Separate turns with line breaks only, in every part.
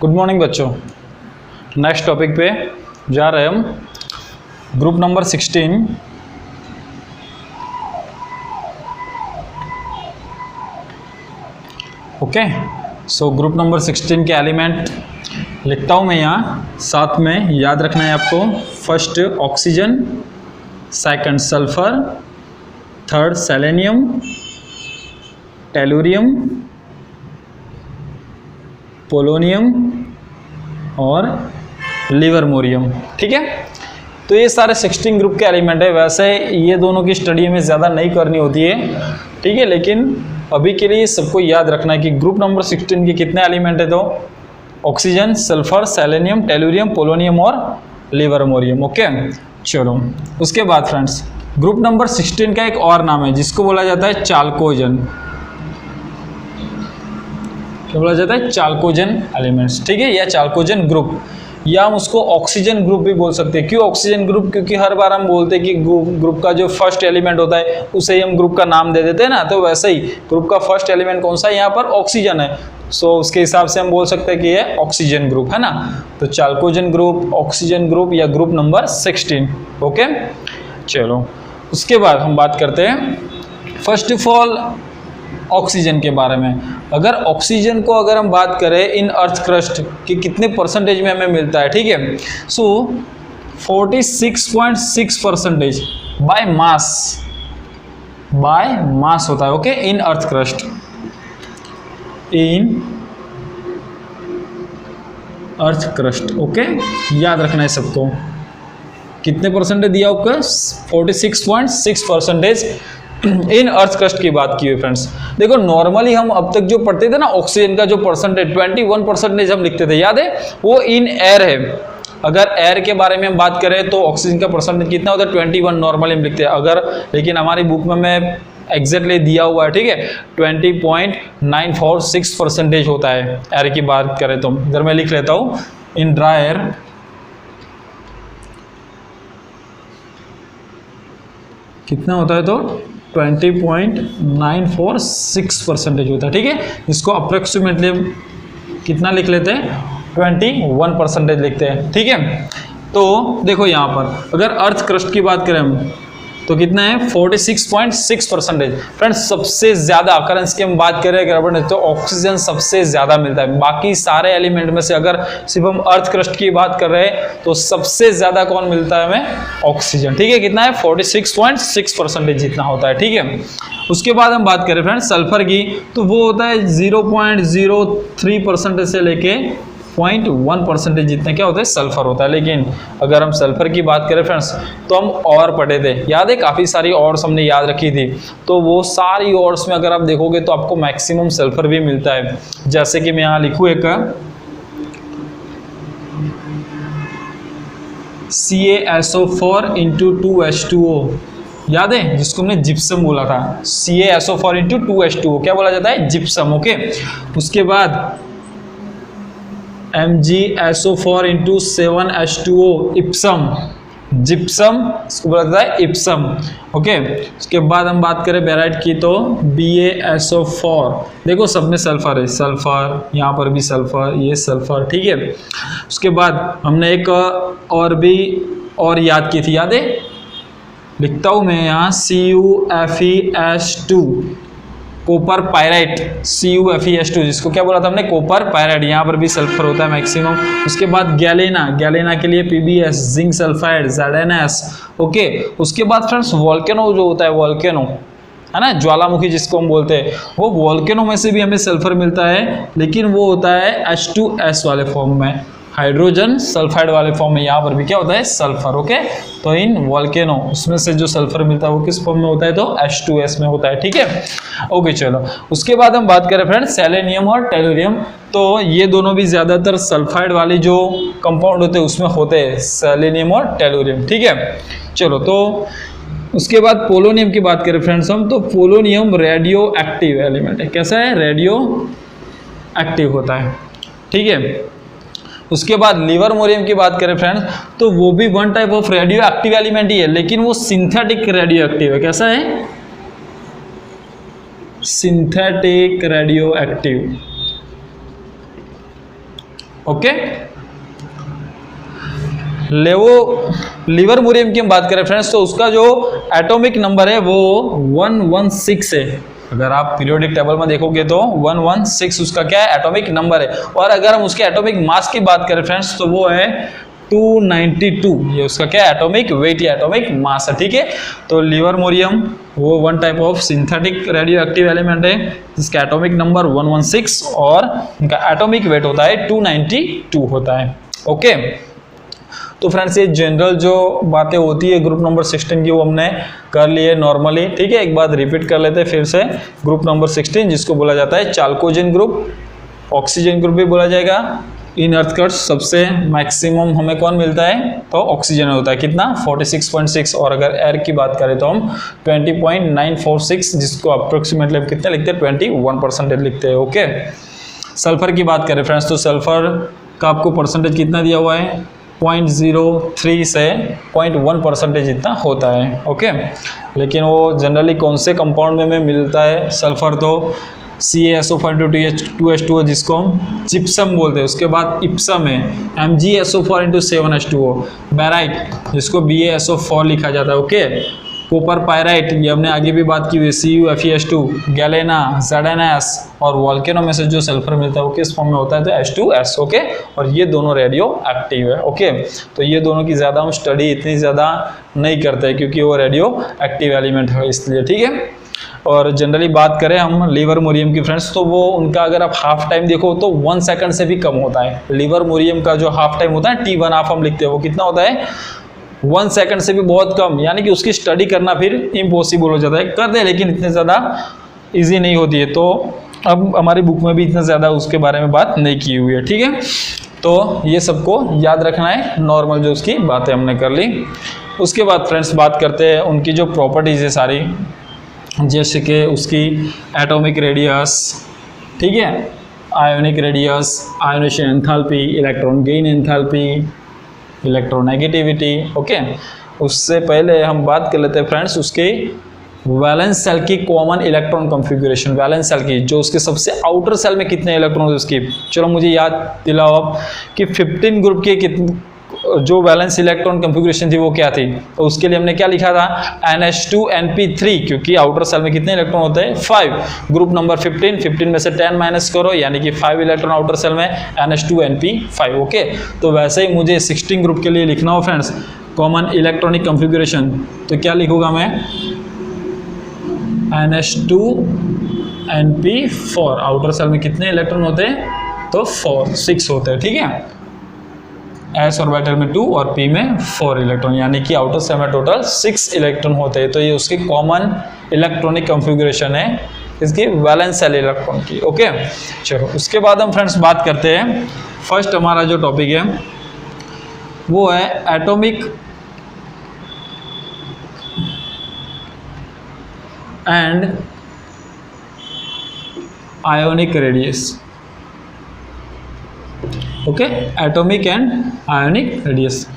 Good morning बच्चों। Next topic पे जा रहे हैं हम, group number 16। Okay, so group number 16 के एलिमेंट लिखता हूँ मैं यहाँ, साथ में याद रखना है आपको। First oxygen, second sulphur, third selenium, tellurium, polonium और लिवरमोरियम। ठीक है, तो ये सारे 16 ग्रुप के एलिमेंट है। वैसे ये दोनों की स्टडी हमें ज़्यादा नहीं करनी होती है, ठीक है, लेकिन अभी के लिए सबको याद रखना है कि ग्रुप नंबर 16 के कितने एलिमेंट है, तो oxygen, sulphur, selenium, tellurium, polonium और लिवरमोरियम। ओके, चलो उसके बाद फ्रेंड्स, ग्रुप नंबर 16 का एक और नाम है जिसको बोला जाता है चाल्कोजन। क्या बोला जाता है? चाल्कोजन एलिमेंट्स। ठीक है, या चाल्कोजन ग्रुप, या हम उसको ऑक्सीजन ग्रुप भी बोल सकते हैं। क्यों ऑक्सीजन ग्रुप? क्योंकि हर बार हम बोलते हैं कि ग्रुप का जो फर्स्ट एलिमेंट होता है उसे ही हम ग्रुप का नाम दे देते हैं ना, तो वैसे ही ग्रुप का फर्स्ट एलिमेंट कौन सा है? यहाँ पर ऑक्सीजन है, सो उसके हिसाब से हम बोल सकते हैं कि ये ऑक्सीजन ग्रुप है ना। तो चाल्कोजन ग्रुप, ऑक्सीजन ग्रुप या ग्रुप नंबर 16। ओके, चलो उसके बाद हम बात करते हैं फर्स्ट ऑफ ऑल ऑक्सीजन के बारे में। अगर ऑक्सीजन को अगर हम बात करें इन अर्थ क्रस्ट कि कितने परसेंटेज में हमें मिलता है, ठीक है, सो 46.6% बाय मास होता है। ओके, इन अर्थ क्रस्ट, इन अर्थ क्रस्ट। ओके, याद रखना है सबको। कितने परसेंटेज दिया आपका? 46.6% इन अर्थ क्रस्ट की बात की हुई फ्रेंड्स। देखो नॉर्मली हम अब तक जो पढ़ते थे ना, ऑक्सीजन का जो परसेंटेज 21% हम लिखते थे, याद है? वो इन एयर है। अगर एयर के बारे में हम बात करें तो ऑक्सीजन का परसेंटेज कितना होता है? 21 नॉर्मली हम लिखते हैं। अगर लेकिन हमारी बुक में मैं एग्जैक्टली दिया हुआ है, ठीक है, 20.946% होता है एयर की बात करें तो। इधर मैं लिख लेता हूँ, इन ड्राई एयर कितना होता है? तो 20.946% होता है। ठीक है, इसको अप्रोक्सीमेटली कितना लिख लेते हैं? 21% लिखते हैं। ठीक है, तो देखो यहाँ पर अगर अर्थ क्रस्ट की बात करें हम तो कितना है? 46.6%। फ्रेंड्स सबसे ज़्यादा अकरेंस की हम बात करें अगर तो ऑक्सीजन सबसे ज़्यादा मिलता है। बाकी सारे एलिमेंट में से अगर सिर्फ हम अर्थ क्रस्ट की बात कर रहे हैं तो सबसे ज़्यादा कौन मिलता है हमें? ऑक्सीजन। ठीक है, कितना है? 46.6% जितना होता है। ठीक है, उसके बाद हम बात करें फ्रेंड्स सल्फर की, तो वो होता है 0.03% से लेके 0.1% जितना क्या होता है? सल्फर होता है। लेकिन अगर हम सल्फर की बात करें फ्रेंड्स तो हम और पढ़े थे, याद है? काफ़ी सारी ऑर्स हमने याद रखी थी, तो वो सारी ऑर्स में अगर आप देखोगे तो आपको मैक्सिमम सल्फर भी मिलता है। जैसे कि मैं यहाँ लिखूँ एक CaSO4 × 2H2O, याद है? जिसको हमने जिप्सम बोला था, CaSO4 × 2H2O क्या बोला जाता है? जिप्सम। ओके, उसके बाद MgSO4 × 7H2O, इप्सम, जिप्सम, इसको बोला जाता है इप्सम। ओके, उसके बाद हम बात करें बेराइट की तो BaSO4, देखो सब में सल्फर है, सल्फर, यहाँ पर भी सल्फर, ये सल्फर। ठीक है, उसके बाद हमने एक और भी और याद की थी, याद है? लिखता हूँ मैं यहाँ CuFeS2, कॉपर पायराइट, CuFeS2, जिसको क्या बोला था हमने? Copper pyrite. यहाँ पर भी सल्फर होता है मैक्सिमम। उसके बाद गैलेना, गैलेना के लिए PbS, zinc sulphide, ZnS। Okay, उसके बाद फ्रेंड्स वोल्केनो जो होता है, वोल्केनो है ना, ज्वालामुखी जिसको हम बोलते हैं, वो वोल्केनो में से भी हमें सल्फर मिलता है, लेकिन वो होता है H2S वाले फॉर्म में, हाइड्रोजन सल्फाइड वाले फॉर्म में। यहाँ पर भी क्या होता है? सल्फर। ओके, तो इन वोल्केनो उसमें से जो सल्फर मिलता है वो किस फॉर्म में होता है? तो H2S में होता है। ठीक है, ओके, चलो उसके बाद हम बात करें फ्रेंड्स सेलेनियम और टेलुरियम, तो ये दोनों भी ज़्यादातर सल्फाइड वाली जो कंपाउंड होते हैं उसमें होते हैं, सेलेनियम और टेलुरियम। ठीक है, चलो तो उसके बाद पोलोनियम की बात करें फ्रेंड्स हम, तो पोलोनियम रेडियो एक्टिव एलिमेंट है। कैसा है? रेडियो एक्टिव होता है। ठीक है, उसके बाद लिवरमोरियम की बात करें फ्रेंड्स तो वो भी one type of radioactive element ही है, लेकिन वो सिंथेटिक रेडियो एक्टिव है। कैसा है? Synthetic radioactive. Okay. Livermorium की हम बात करें फ्रेंड्स, तो उसका जो एटॉमिक नंबर है वो 116 है। अगर आप पीरियोडिक टेबल में देखोगे तो 116 उसका क्या है, एटॉमिक नंबर है। और अगर हम उसके एटॉमिक मास की बात करें फ्रेंड्स, तो वो है 292, ये उसका क्या है, एटॉमिक वेट या एटॉमिक मास है, ठीक है। तो लिवर्मोरियम वो one type of synthetic radioactive element है जिसका एटॉमिक नंबर 116 और उनका एटॉमिक वेट होता है 292 होता है। ओके, तो फ्रेंड्स ये जनरल जो बातें होती है ग्रुप नंबर 16 की वो हमने कर ली है नॉर्मली, ठीक है। एक बात रिपीट कर लेते हैं फिर से, ग्रुप नंबर 16 जिसको बोला जाता है चाल्कोजेन ग्रुप, ऑक्सीजन ग्रुप भी बोला जाएगा। इन अर्थ क्रस्ट सबसे मैक्सिमम हमें कौन मिलता है, तो ऑक्सीजन होता है, कितना 46.6, और अगर एयर की बात करें तो हम 20.946, जिसको अप्रोक्सीमेटली कितने लिखते हैं 21% लिखते हैं। ओके, सल्फर की बात करें फ्रेंड्स, तो सल्फर का आपको परसेंटेज कितना दिया हुआ है, 0.03 से 0.1% इतना होता है। ओके, लेकिन वो जनरली कौन से कंपाउंड में मिलता है सल्फर, तो CaSO4 जिसको हम जिप्सम बोलते हैं। उसके बाद इप्सम है, MgSO4 बैराइट जिसको BaSO4 लिखा जाता है। ओके, कॉपर पायराइट ये हमने आगे भी बात की हुई, CuFeS2, गैलेना, ZnS, और वॉल्केनो में से जो सल्फर मिलता है वो किस फॉर्म में होता है, तो H2S। ओके, और ये दोनों रेडियो एक्टिव है। ओके, तो ये दोनों की ज़्यादा हम स्टडी इतनी ज़्यादा नहीं करते हैं क्योंकि वो रेडियो एक्टिव एलिमेंट है इसलिए, ठीक है। और जनरली बात करें हम लिवर्मोरियम की फ्रेंड्स, तो वो उनका अगर आप हाफ टाइम देखो तो 1 सेकंड से भी कम होता है। लिवर्मोरियम का जो हाफ टाइम होता है T1/2 हम लिखते हैं, वो कितना होता है 1 सेकंड से भी बहुत कम, यानी कि उसकी स्टडी करना फिर इम्पॉसिबल हो जाता है। करते हैं लेकिन इतने ज़्यादा ईजी नहीं होती है, तो अब हमारी बुक में भी इतना ज़्यादा उसके बारे में बात नहीं की हुई है, ठीक है। तो ये सबको याद रखना है, नॉर्मल जो उसकी बातें हमने कर ली। उसके बाद फ्रेंड्स बात करते हैं उनकी जो प्रॉपर्टीज़ है सारी, जैसे कि उसकी एटॉमिक रेडियस, ठीक है, ionic radius, ionisation enthalpy, electron gain enthalpy, electronegativity. Okay, उससे पहले हम बात कर लेते हैं फ्रेंड्स उसके वैलेंस सेल की common electron configuration. Valence shell की जो उसके सबसे आउटर सेल में कितने इलेक्ट्रॉन उसकी, चलो मुझे याद दिलाओ आप कि 15 ग्रुप के कितने जो वैलेंस इलेक्ट्रॉन कॉन्फ़िगरेशन थी वो क्या थी, तो उसके लिए हमने क्या लिखा था NH2Np3, क्योंकि आउटर सेल में कितने इलेक्ट्रॉन होते हैं 5। ग्रुप नंबर 15 में से 10 माइनस करो यानी कि 5 इलेक्ट्रॉन आउटर सेल में, NH2Np5। ओके, तो वैसे ही मुझे 16 ग्रुप के लिए लिखना हो फ्रेंड्स कॉमन इलेक्ट्रॉनिक कॉन्फ़िगरेशन, तो क्या लिखूंगा मैं NH2Np4। आउटर सेल में कितने इलेक्ट्रॉन होते हैं, तो 6 होते हैं, ठीक है। S ऑर्बिटल में 2 और P में 4 इलेक्ट्रॉन, यानी कि आउटर सेल में टोटल 6 इलेक्ट्रॉन होते हैं। तो ये उसकी कॉमन इलेक्ट्रॉनिक कॉन्फ़िगरेशन है इसकी वैलेंस सेल इलेक्ट्रॉन की। ओके, चलो उसके बाद हम फ्रेंड्स बात करते हैं, फर्स्ट हमारा जो टॉपिक है वो है atomic and ionic radius. Okay, atomic and ionic radius.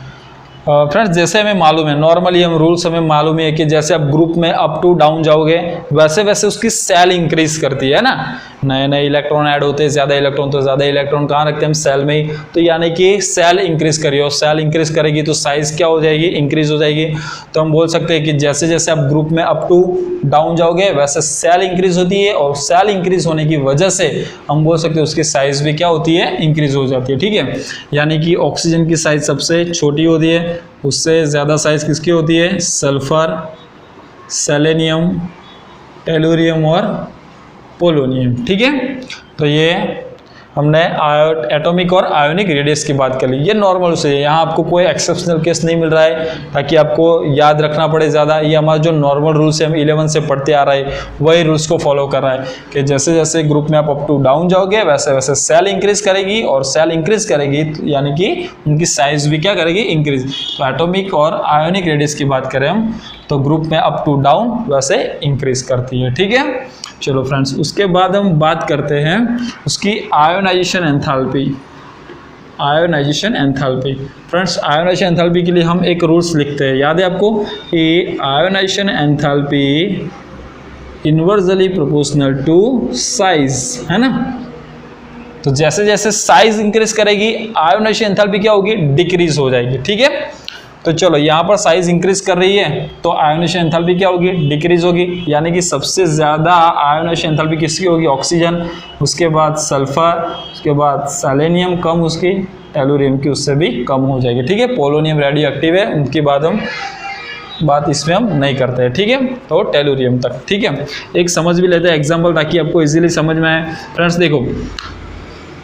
Friends जैसे हमें मालूम है, नॉर्मली हम रूल्स हमें मालूम है कि जैसे आप ग्रुप में अप टू डाउन जाओगे वैसे वैसे उसकी सेल इंक्रीज करती है ना, नए नए इलेक्ट्रॉन ऐड होते हैं, ज़्यादा इलेक्ट्रॉन, तो ज़्यादा इलेक्ट्रॉन कहाँ रखते हैं हम, सेल में ही। तो यानी कि सेल इंक्रीज करिए, और सेल इंक्रीज करेगी तो साइज क्या हो जाएगी, इंक्रीज हो जाएगी। तो हम बोल सकते हैं कि जैसे जैसे आप ग्रुप में अप टू डाउन जाओगे वैसे सेल इंक्रीज होती है, और सेल इंक्रीज होने की वजह से हम बोल सकते हैं उसकी साइज भी क्या होती है, इंक्रीज हो जाती है, ठीक है। यानी कि ऑक्सीजन की साइज सबसे छोटी होती है, उससे ज़्यादा साइज किसकी होती है, सल्फर, सेलेनियम, टेलुरियम और पोलोनियम, ठीक है। तो ये हमने एटॉमिक और आयोनिक रेडियस की बात कर ली, ये नॉर्मल से है, यहाँ आपको कोई एक्सेप्शनल केस नहीं मिल रहा है ताकि आपको याद रखना पड़े ज़्यादा। ये हमारा जो नॉर्मल रूल्स है हम 11 से पढ़ते आ रहे हैं वही रूल्स को फॉलो कर रहा है कि जैसे जैसे ग्रुप में आप अप टू डाउन जाओगे वैसे वैसे सेल इंक्रीज करेगी, और सेल इंक्रीज करेगी यानी कि उनकी साइज भी क्या करेगी, इंक्रीज। तो एटॉमिक और आयोनिक रेडियस की बात करें हम तो ग्रुप में अप टू डाउन वैसे इंक्रीज करती है, ठीक है। चलो फ्रेंड्स उसके बाद हम बात करते हैं उसकी ionisation enthalpy. Ionisation enthalpy friends, ionisation enthalpy के लिए हम एक रूल्स लिखते हैं, याद है आपको कि ionization enthalpy inversely proportional to size, है ना। तो जैसे जैसे साइज इंक्रीज करेगी आयोनाइजेशन एंथैल्पी क्या होगी, डिक्रीज हो जाएगी। ठीक है, तो चलो यहाँ पर साइज इंक्रीज कर रही है तो आयोनाइजेशन एंथैल्पी क्या होगी, डिक्रीज होगी। यानी कि सबसे ज्यादा आयोनाइजेशन एंथैल्पी किसकी होगी, ऑक्सीजन, उसके बाद सल्फर, उसके बाद सेलेनियम कम, उसकी टेलुरियम की उससे भी कम हो जाएगी। ठीक है, पोलोनियम रेडियो एक्टिव है, उनकी बात इसमें हम नहीं करते हैं। ठीक है, तो टेलुरियम तक। ठीक है, एक समझ भी लेते हैं एग्जाम्पल ताकि आपको इजीली समझ में आए। फ्रेंड्स देखो,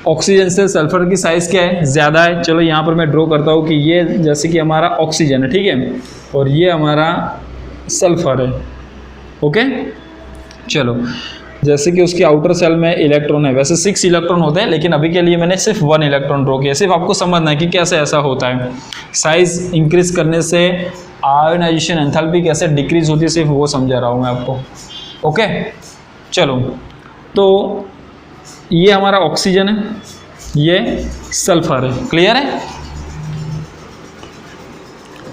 ऑक्सीजन से सल्फर की साइज क्या है, ज़्यादा है। चलो यहाँ पर मैं ड्रॉ करता हूँ कि ये जैसे कि हमारा ऑक्सीजन है, ठीक है, और ये हमारा सल्फर है। ओके, चलो जैसे कि उसके आउटर सेल में इलेक्ट्रॉन है, वैसे 6 इलेक्ट्रॉन होते हैं, लेकिन अभी के लिए मैंने सिर्फ 1 इलेक्ट्रॉन ड्रॉ किया। सिर्फ आपको समझना है कि कैसे ऐसा होता है। साइज इंक्रीज करने से आयोनाइजेशन एंथैल्पी कैसे डिक्रीज होती है, सिर्फ वो समझा रहा हूँ मैं आपको। ओके, चलो तो ये हमारा ऑक्सीजन है, ये सल्फर है। क्लियर है,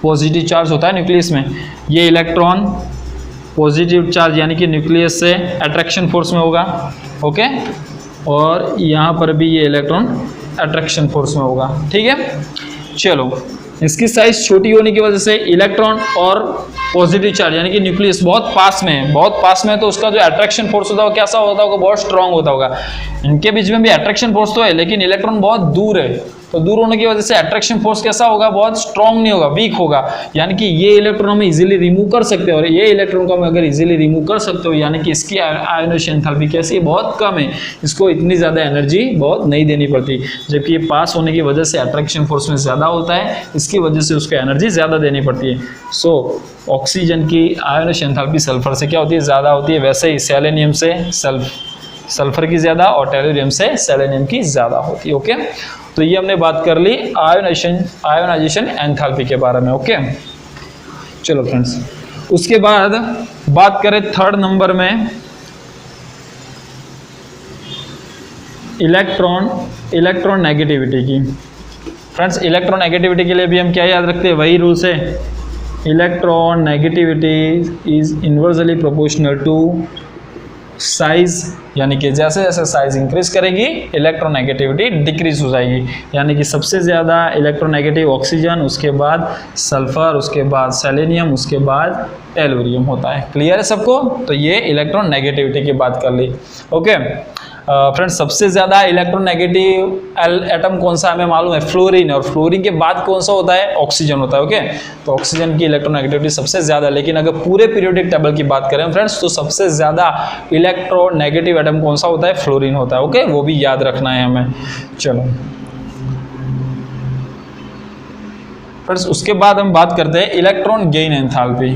पॉजिटिव चार्ज होता है न्यूक्लियस में। ये इलेक्ट्रॉन पॉजिटिव चार्ज यानी कि न्यूक्लियस से अट्रैक्शन फोर्स में होगा। ओके, और यहाँ पर भी ये इलेक्ट्रॉन अट्रैक्शन फोर्स में होगा। ठीक है, चलो इसकी साइज छोटी होने की वजह से इलेक्ट्रॉन और पॉजिटिव चार्ज यानी कि न्यूक्लियस बहुत पास में है, बहुत पास में है, तो उसका जो अट्रैक्शन फोर्स होता है वो कैसा होता होगा, बहुत स्ट्रांग होता होगा। इनके बीच में भी अट्रैक्शन फोर्स तो है, लेकिन इलेक्ट्रॉन बहुत दूर है, तो दूर होने की वजह से अट्रैक्शन फोर्स कैसा होगा, बहुत स्ट्रांग नहीं होगा, वीक होगा। यानी कि ये इलेक्ट्रॉन हम इजीली रिमूव कर सकते हैं, और ये इलेक्ट्रॉन को हम अगर इजीली रिमूव कर सकते हो, यानी कि इसकी आयोनाइजेशन एंथैल्पी कैसी है, बहुत कम है, इसको इतनी ज़्यादा एनर्जी बहुत नहीं देनी पड़ती। जबकि ये पास होने की वजह से अट्रैक्शन फोर्स में ज़्यादा होता है, इसकी वजह से उसको एनर्जी ज़्यादा देनी पड़ती है। सो ऑक्सीजन की आयोनाइजेशन एंथैल्पी सल्फर से क्या होती है, ज़्यादा होती है। वैसे ही सेलेनियम से सल्फर की ज़्यादा और टेलुरियम से सेलेनियम की ज़्यादा होती है। ओके, तो ये हमने बात कर ली आयोनाइजेशन एंथैल्पी के बारे में। ओके, चलो फ्रेंड्स, उसके बाद बात करें थर्ड नंबर में इलेक्ट्रॉन नेगेटिविटी की। फ्रेंड्स, इलेक्ट्रॉन नेगेटिविटी के लिए भी हम क्या याद रखते हैं, वही रूल्स है। Electron negativity is inversely proportional to size, यानी कि जैसे जैसे साइज इंक्रीज करेगी इलेक्ट्रॉन नेगेटिविटी डिक्रीज हो जाएगी। यानी कि सबसे ज़्यादा इलेक्ट्रॉन नेगेटिव ऑक्सीजन, उसके बाद सल्फर, उसके बाद सेलेनियम, उसके बाद टेलुरियम होता है। क्लियर है सबको, तो ये इलेक्ट्रॉन नेगेटिविटी की बात कर ली। ओके फ्रेंड्स, सबसे ज़्यादा इलेक्ट्रॉन नेगेटिव एटम कौन सा हमें मालूम है, फ्लोरीन, और फ्लोरीन के बाद कौन सा होता है, ऑक्सीजन होता है। ओके, तो ऑक्सीजन की इलेक्ट्रॉन नेगेटिविटी सबसे ज़्यादा, लेकिन अगर पूरे पीरियोडिक टेबल की बात करें फ्रेंड्स, तो सबसे ज़्यादा इलेक्ट्रॉन नेगेटिव एटम कौन सा होता है, फ्लोरीन होता है। ओके, वो भी याद रखना है हमें। चलो फ्रेंड्स, उसके बाद हम बात करते हैं electron gain enthalpy.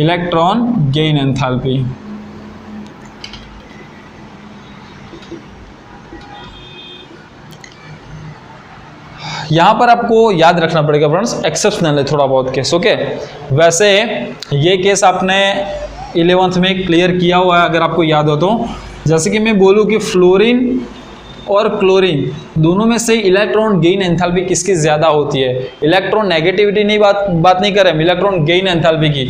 Electron gain enthalpy, यहाँ पर आपको याद रखना पड़ेगा फ्रेंड्स, एक्सेप्शनल है थोड़ा बहुत केस। ओके, वैसे ये केस आपने 11th में क्लियर किया हुआ है अगर आपको याद हो तो। जैसे कि मैं बोलूँ कि फ्लोरीन और क्लोरीन दोनों में से इलेक्ट्रॉन गेन एंथैल्पी किसकी ज़्यादा होती है, इलेक्ट्रॉन नेगेटिविटी नहीं बात नहीं कर रहे हम, इलेक्ट्रॉन गेन एंथैल्पी की।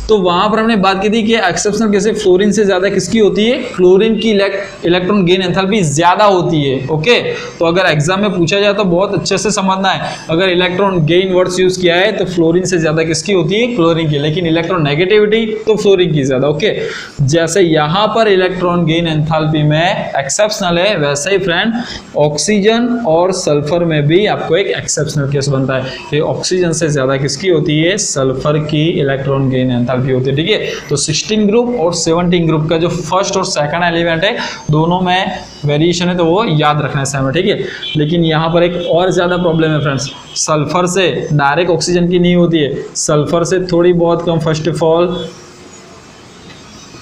तो वहाँ पर हमने बात की थी कि एक्सेप्शनल केस फ्लोरीन से ज़्यादा किसकी होती है, क्लोरीन की इलेक्ट्रॉन गेन एंथैल्पी ज़्यादा होती है। ओके, तो अगर एग्जाम में पूछा जाए तो बहुत अच्छे से समझना है। अगर इलेक्ट्रॉन गेन वर्ड्स यूज़ किया है तो फ्लोरीन से ज़्यादा किसकी होती है, क्लोरीन की, लेकिन इलेक्ट्रॉन नेगेटिविटी तो फ्लोरीन की ज़्यादा। ओके, जैसे यहाँ पर इलेक्ट्रॉन गेन एंथैल्पी में एक्सेप्शनल है, वैसे ही फ्रेंड ऑक्सीजन और सल्फर में भी आपको एक एक्सेप्शनल केस बनता है कि ऑक्सीजन से ज़्यादा किसकी होती है, सल्फर की इलेक्ट्रॉन गेन एंथैल्पी होती है। ठीक है, तो 16 ग्रुप और 17 ग्रुप का जो फर्स्ट और सेकंड एलिमेंट है दोनों में वेरिएशन है, तो वो याद रखना है सेम है। ठीक है, लेकिन यहाँ पर एक और ज़्यादा प्रॉब्लम है फ्रेंड्स, सल्फर से डायरेक्ट ऑक्सीजन की नहीं होती है, सल्फर से थोड़ी बहुत come first of all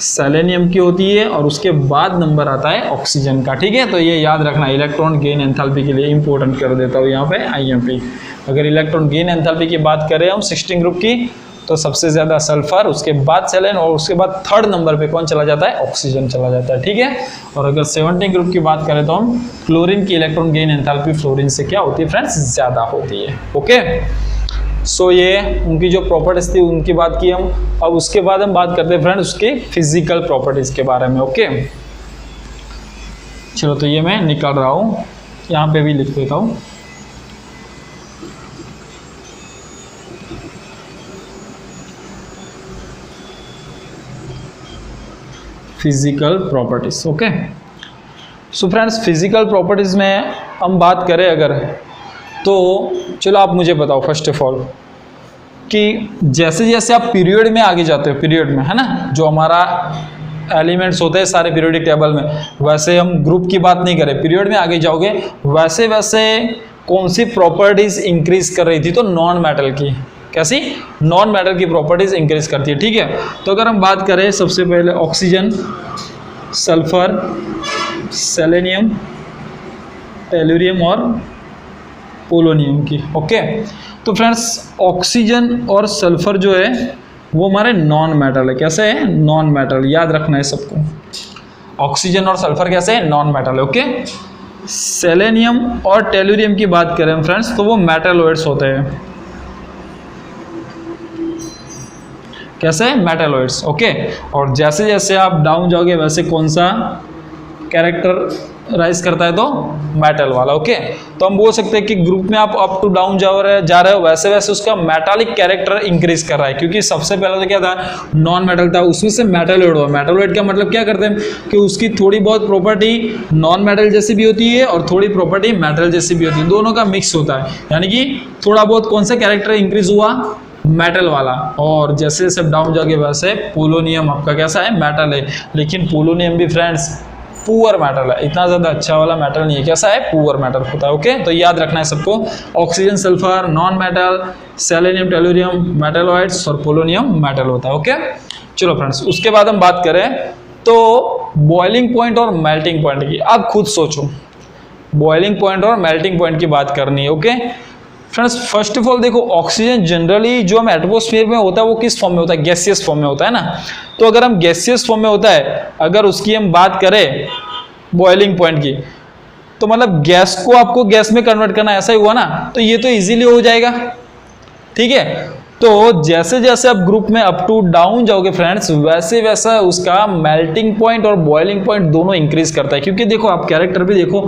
selenium की होती है, और उसके बाद नंबर आता है ऑक्सीजन का। ठीक है, तो ये याद रखना, इलेक्ट्रॉन गेन एंथैल्पी के लिए इंपॉर्टेंट कर देता हूँ यहाँ पे IMP। अगर इलेक्ट्रॉन गेन एंथैल्पी की बात करें हम 16 ग्रुप की, तो सबसे ज़्यादा सल्फर, उसके बाद सेलेन, और उसके बाद थर्ड नंबर पे कौन चला जाता है, ऑक्सीजन चला जाता है। ठीक है, और अगर 17 ग्रुप की बात करें तो हम क्लोरीन की इलेक्ट्रॉन गेन एंथैल्पी फ्लोरीन से क्या होती है फ्रेंड्स, ज़्यादा होती है। ओके, सो ये उनकी जो प्रॉपर्टीज थी उनकी बात की हम। अब उसके बाद हम बात करते हैं फ्रेंड्स उसकी फिजिकल प्रॉपर्टीज के बारे में। ओके, चलो तो ये मैं निकाल रहा हूँ, यहाँ पे भी लिख देता हूँ। Physical properties. Okay, so friends physical properties में हम बात करें अगर, तो चलो आप मुझे बताओ फर्स्ट ऑफ ऑल कि जैसे जैसे आप पीरियड में आगे जाते हो, पीरियड में है ना, जो हमारा एलिमेंट्स होते हैं सारे पीरियोडिक टेबल में, वैसे हम ग्रुप की बात नहीं करें, पीरियड में आगे जाओगे वैसे वैसे कौन सी प्रॉपर्टीज इंक्रीज कर रही थी, तो नॉन मेटल की, कैसी, नॉन मेटल की प्रॉपर्टीज इंक्रीज करती है। ठीक है, तो अगर हम बात करें सबसे पहले ऑक्सीजन, सल्फर, सेलेनियम, टेलुरियम और पोलोनियम की। ओके, तो फ्रेंड्स ऑक्सीजन और सल्फर जो है वो हमारे नॉन मेटल है। कैसे है, नॉन मेटल, याद रखना है सबको। ऑक्सीजन और सल्फर कैसे है, नॉन मेटल है। ओके, सेलेनियम और टेलुरियम की बात करें हम फ्रेंड्स, तो वो मेटलॉइड्स होते हैं। कैसे, मेटलॉइड्स। ओके, और जैसे जैसे आप डाउन जाओगे वैसे कौन सा कैरेक्टराइज करता है, तो मेटल वाला। ओके, तो हम बोल सकते हैं कि ग्रुप में आप अप टू डाउन जा रहे हो वैसे वैसे उसका मेटालिक कैरेक्टर इंक्रीज कर रहा है, क्योंकि सबसे पहले तो क्या था, नॉन मेटल था, उसमें से मेटलॉइड हुआ। मेटलॉइड का मतलब क्या करते हैं कि उसकी थोड़ी बहुत प्रॉपर्टी नॉन मेटल जैसी भी होती है और थोड़ी प्रॉपर्टी मेटल जैसी भी होती है, दोनों का मिक्स होता है, यानी कि थोड़ा बहुत कौन सा कैरेक्टर इंक्रीज हुआ, मेटल वाला। और जैसे जैसे डाउन जाके वैसे पोलोनियम आपका कैसा है, मेटल है, लेकिन पोलोनियम भी फ्रेंड्स पुअर मेटल है, इतना ज़्यादा अच्छा वाला मेटल नहीं है। कैसा है, पुअर मेटल होता है। ओके, तो याद रखना है सबको, oxygen sulphur non metal, selenium tellurium metalloids और पोलोनियम मेटल होता है। ओके, चलो फ्रेंड्स उसके बाद हम बात करें तो बॉइलिंग पॉइंट और मेल्टिंग पॉइंट की। आप खुद सोचो, बॉइलिंग पॉइंट और मेल्टिंग पॉइंट की बात करनी है। Okay friends, first of all देखो, ऑक्सीजन जनरली जो हम एटमॉस्फेयर में होता है वो किस फॉर्म में होता है, गैसियस फॉर्म में होता है ना। तो अगर हम गैसियस फॉर्म में होता है, अगर उसकी हम बात करें बॉइलिंग पॉइंट की, तो मतलब गैस को आपको गैस में कन्वर्ट करना, ऐसा ही हुआ ना, तो ये तो इजीली हो जाएगा। ठीक है, तो जैसे जैसे आप ग्रुप में अप टू डाउन जाओगे फ्रेंड्स, वैसे वैसा उसका मेल्टिंग पॉइंट और बॉइलिंग पॉइंट दोनों इंक्रीज करता है। क्योंकि देखो आप कैरेक्टर भी देखो,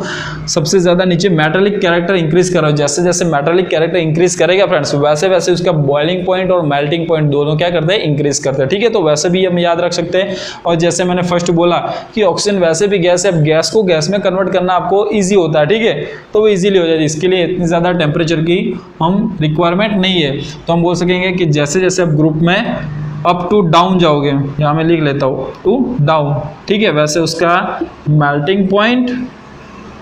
सबसे ज्यादा नीचे मेटालिक कैरेक्टर इंक्रीज कर रहा है। जैसे जैसे मेटालिक कैरेक्टर इंक्रीज करेगा फ्रेंड्स, वैसे वैसे उसका बॉइलिंग पॉइंट और मेल्टिंग पॉइंट दोनों क्या करते हैं, इंक्रीज करते हैं। ठीक है, तो वैसे भी हम याद रख सकते हैं। और जैसे मैंने फर्स्ट बोला कि ऑक्सीजन वैसे भी गैस है, अब गैस को गैस में कन्वर्ट करना आपको ईजी होता है। ठीक है, तो वो ईजिली हो जाती है, इसके लिए इतनी ज्यादा टेम्परेचर की हम रिक्वायरमेंट नहीं है। तो हम बोल सकेंगे कि जैसे जैसे आप ग्रुप में अप टू डाउन जाओगे, यहाँ मैं लिख लेता हूँ टू डाउन, ठीक है, वैसे उसका मेल्टिंग पॉइंट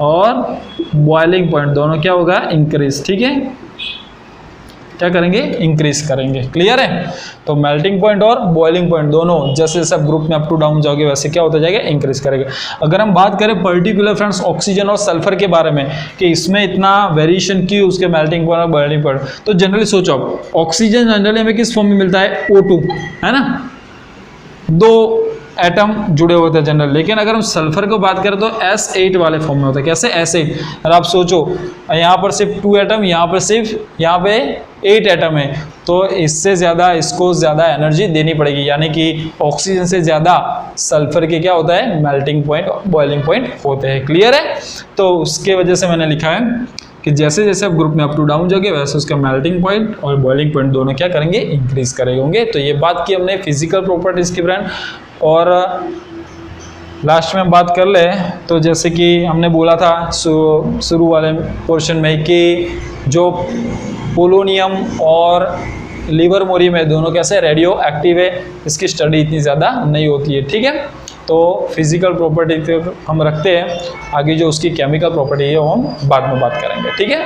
और बॉइलिंग पॉइंट दोनों क्या होगा, इंक्रीज। ठीक है, क्या करेंगे, इंक्रीज करेंगे। क्लियर है, तो मेल्टिंग पॉइंट और बॉइलिंग पॉइंट दोनों जैसे जैसे आप ग्रुप में अप टू डाउन जाओगे वैसे क्या होता जाएगा, इंक्रीज करेगा। अगर हम बात करें पर्टिकुलर फ्रेंड्स ऑक्सीजन और सल्फर के बारे में कि इसमें इतना वेरिएशन क्यों, उसके मेल्टिंग पॉइंट और बॉइलिंग पॉइंट, तो जनरली सोचो ऑक्सीजन जनरली हमें किस फॉर्म में मिलता है, O2, है ना, दो एटम जुड़े होते हैं जनरल। लेकिन अगर हम सल्फर को बात करें तो S8 वाले फॉर्म में होता है। कैसे, S8। और आप सोचो यहाँ पर सिर्फ 2 एटम, यहाँ पर सिर्फ यहाँ पे 8 एटम है, तो इससे ज़्यादा इसको ज़्यादा एनर्जी देनी पड़ेगी, यानी कि ऑक्सीजन से ज़्यादा सल्फर के क्या होता है, मेल्टिंग पॉइंट और बॉइलिंग पॉइंट होते हैं। क्लियर है, तो उसके वजह से मैंने लिखा है कि जैसे जैसे आप ग्रुप में अप टू डाउन जाओगे वैसे उसका मेल्टिंग पॉइंट और बॉइलिंग पॉइंट दोनों क्या करेंगे, इंक्रीज करेंगे। तो ये बात की हमने फिजिकल प्रॉपर्टीज़ की फ्रेंड। और लास्ट में हम बात कर ले तो जैसे कि हमने बोला था शुरू वाले पोर्शन में कि जो पोलोनियम और लिवरमोरियम है दोनों कैसे रेडियो एक्टिव है, इसकी स्टडी इतनी ज़्यादा नहीं होती है। ठीक है, तो फिजिकल प्रॉपर्टी हम रखते हैं, आगे जो उसकी केमिकल प्रॉपर्टी है वो हम बाद में बात करेंगे। ठीक है।